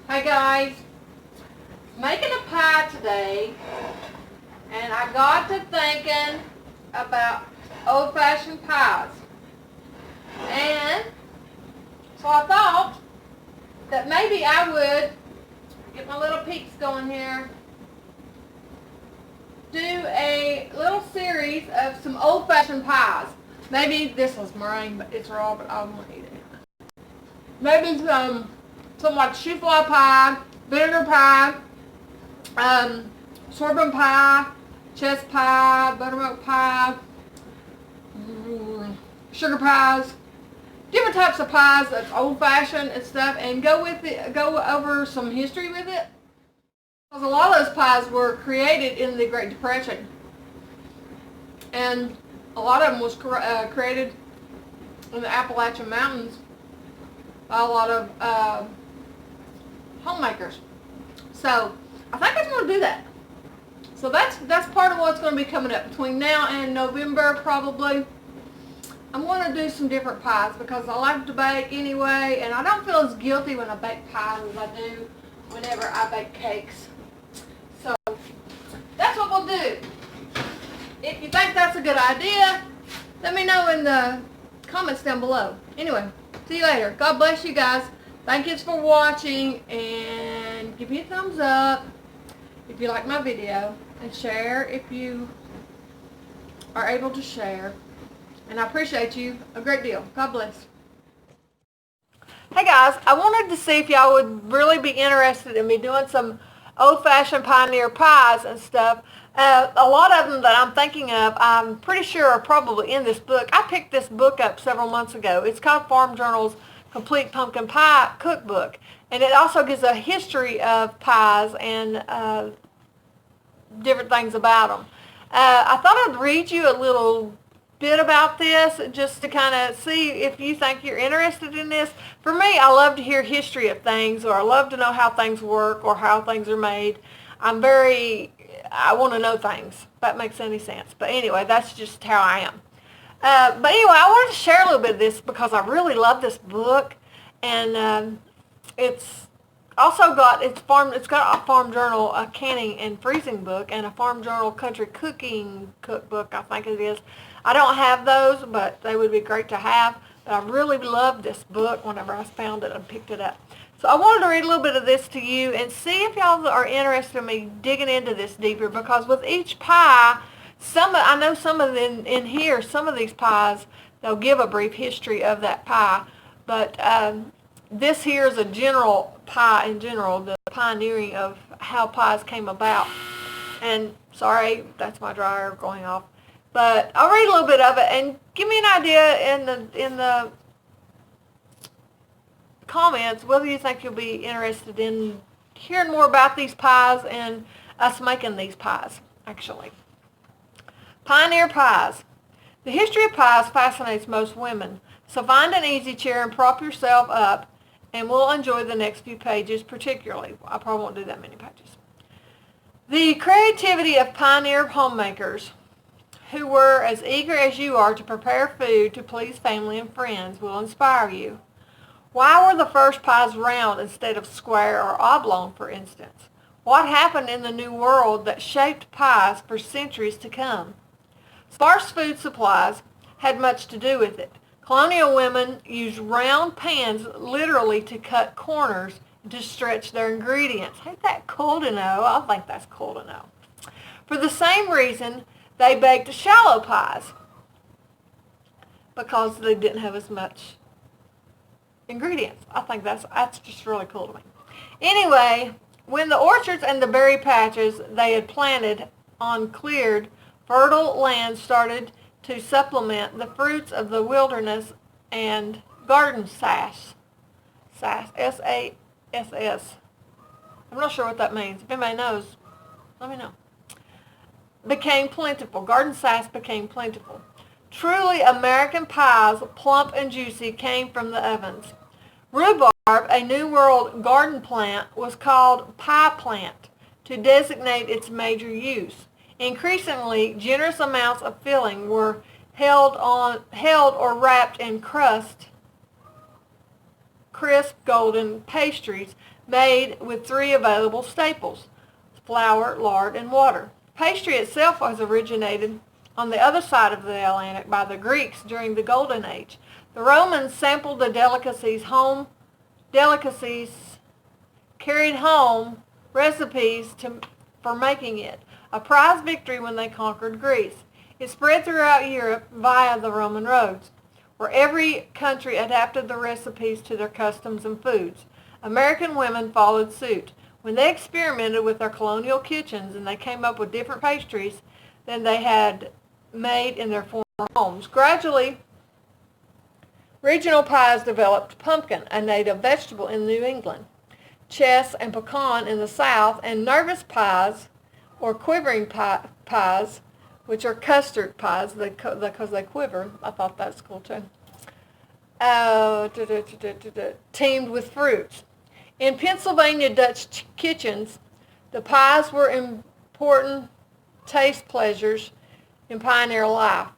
Hi guys, making a pie today, and I got to thinking about old-fashioned pies, and so I thought that maybe I would get my little peaks going here, do a little series of some old-fashioned pies. Maybe this was meringue, but it's raw, but I won't eat it. Maybe something like choufleur pie, vinegar pie, sorbet pie, chess pie, buttermilk pie, sugar pies, different types of pies that's old-fashioned and stuff, and go over some history with it. Because a lot of those pies were created in the Great Depression, and a lot of them was created in the Appalachian Mountains by a lot of homemakers. So I think I'm going to do that. So that's part of what's going to be coming up between now and November probably. I'm going to do some different pies because I like to bake anyway, and I don't feel as guilty when I bake pies as I do whenever I bake cakes. So that's what we'll do. If you think that's a good idea, let me know in the comments down below. Anyway, see you later. God bless you guys. Thank you for watching, and give me a thumbs up if you like my video, and share if you are able to share. And I appreciate you a great deal. God bless. Hey guys, I wanted to see if y'all would really be interested in me doing some old-fashioned pioneer pies and stuff. A lot of them that I'm thinking of, I'm pretty sure are probably in this book. I picked this book up several months ago. It's called Farm Journal's Complete Pumpkin Pie Cookbook, and it also gives a history of pies and different things about them. I thought I'd read you a little bit about this just to kind of see if you think you're interested in this. For me, I love to hear history of things, or I love to know how things work or how things are made. I want to know things, if that makes any sense. But anyway, that's just how I am. But anyway, I wanted to share a little bit of this because I really love this book, and it's also got it's got a Farm Journal canning and freezing book, and a Farm Journal country cooking cookbook, I think it is. I don't have those, but they would be great to have. But I really loved this book whenever I found it and picked it up. So I wanted to read a little bit of this to you and see if y'all are interested in me digging into this deeper, because with each pie, I know some of them in here, some of these pies, they'll give a brief history of that pie. But this here is a general pie in general, the pioneering of how pies came about. And sorry, that's my dryer going off. But I'll read a little bit of it and give me an idea in the comments whether you think you'll be interested in hearing more about these pies and us making these pies, actually. Pioneer pies. The history of pies fascinates most women, so find an easy chair and prop yourself up, and we'll enjoy the next few pages particularly. I probably won't do that many pages. The creativity of pioneer homemakers who were as eager as you are to prepare food to please family and friends will inspire you. Why were the first pies round instead of square or oblong, for instance? What happened in the New World that shaped pies for centuries to come? Sparse food supplies had much to do with it. Colonial women used round pans literally to cut corners and to stretch their ingredients. Ain't that cool to know? I think that's cool to know. For the same reason, they baked shallow pies, because they didn't have as much ingredients. I think that's just really cool to me. Anyway, when the orchards and the berry patches they had planted on cleared, fertile land started to supplement the fruits of the wilderness and garden sass, S-A-S-S, I'm not sure what that means. If anybody knows, let me know. Became plentiful. Garden size became plentiful. Truly American pies, plump and juicy, came from the ovens. Rhubarb, a New World garden plant, was called pie plant to designate its major use. Increasingly, generous amounts of filling were held or wrapped in crisp golden pastries made with three available staples: flour, lard, and water. Pastry itself was originated on the other side of the Atlantic by the Greeks during the Golden Age. The Romans sampled the delicacies, carried home recipes for making it, a prize victory when they conquered Greece. It spread throughout Europe via the Roman roads, where every country adapted the recipes to their customs and foods. American women followed suit. When they experimented with their colonial kitchens and they came up with different pastries than they had made in their former homes. Gradually, regional pies developed: pumpkin, a native vegetable in New England, chess and pecan in the South, and nervous pies, or quivering pies, which are custard pies because they quiver. I thought that's cool too. Teamed with fruits. In Pennsylvania Dutch kitchens, the pies were important taste pleasures in pioneer life.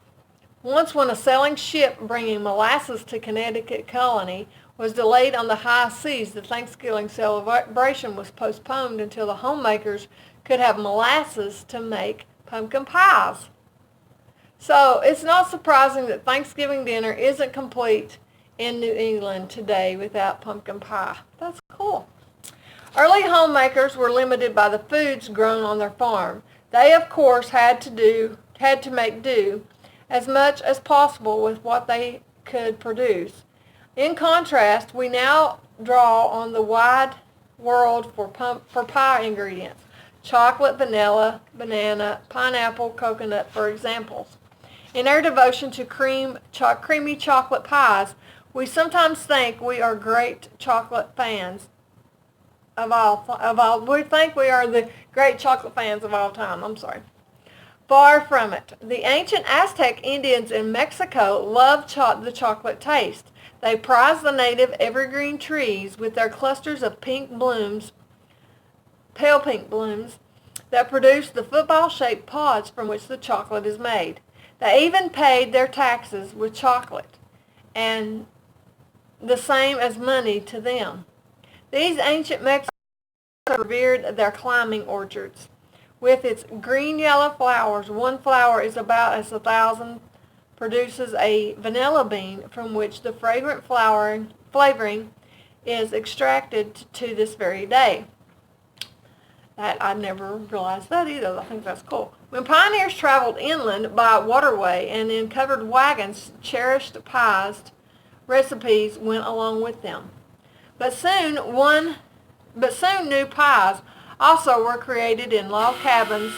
Once, when a sailing ship bringing molasses to Connecticut colony was delayed on the high seas, the Thanksgiving celebration was postponed until the homemakers could have molasses to make pumpkin pies. So it's not surprising that Thanksgiving dinner isn't complete in New England today without pumpkin pie. That's cool. Early homemakers were limited by the foods grown on their farm. They, of course, had to make do as much as possible with what they could produce. In contrast, we now draw on the wide world for pie ingredients: chocolate, vanilla, banana, pineapple, coconut, for examples. In our devotion to creamy chocolate pies, we sometimes think we are great chocolate fans of all. We think we are the great chocolate fans of all time. I'm sorry. Far from it. The ancient Aztec Indians in Mexico loved the chocolate taste. They prized the native evergreen trees with their clusters of pink blooms, pale pink blooms, that produce the football-shaped pods from which the chocolate is made. They even paid their taxes with chocolate, and the same as money to them. These ancient Mexicans revered their climbing orchards. With its green-yellow flowers, one flower is about as 1,000 produces a vanilla bean from which the fragrant flavoring is extracted to this very day. I never realized that either. I think that's cool. When pioneers traveled inland by waterway and in covered wagons, cherished pies recipes went along with them. But soon new pies also were created in log cabins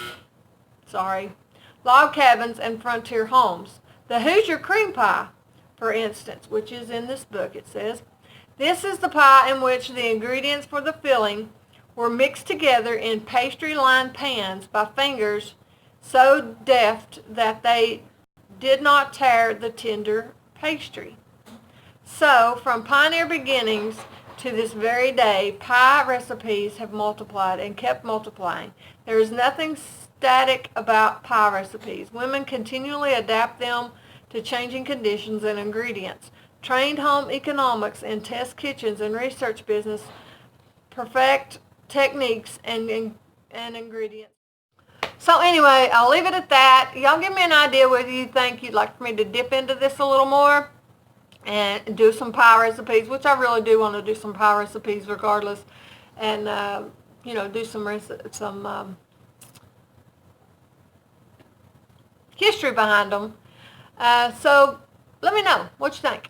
and frontier homes. The Hoosier cream pie, for instance, which is in this book, it says, this is the pie in which the ingredients for the filling were mixed together in pastry-lined pans by fingers so deft that they did not tear the tender pastry. So, from pioneer beginnings to this very day, pie recipes have multiplied and kept multiplying. There is nothing static about pie recipes. Women continually adapt them to changing conditions and ingredients. Trained home economics in test kitchens and research business perfect techniques and ingredients. So anyway, I'll leave it at that. Y'all give me an idea whether you think you'd like for me to dip into this a little more and do some pie recipes, which I really do want to do some pie recipes regardless, and do some history behind them. So let me know what you think.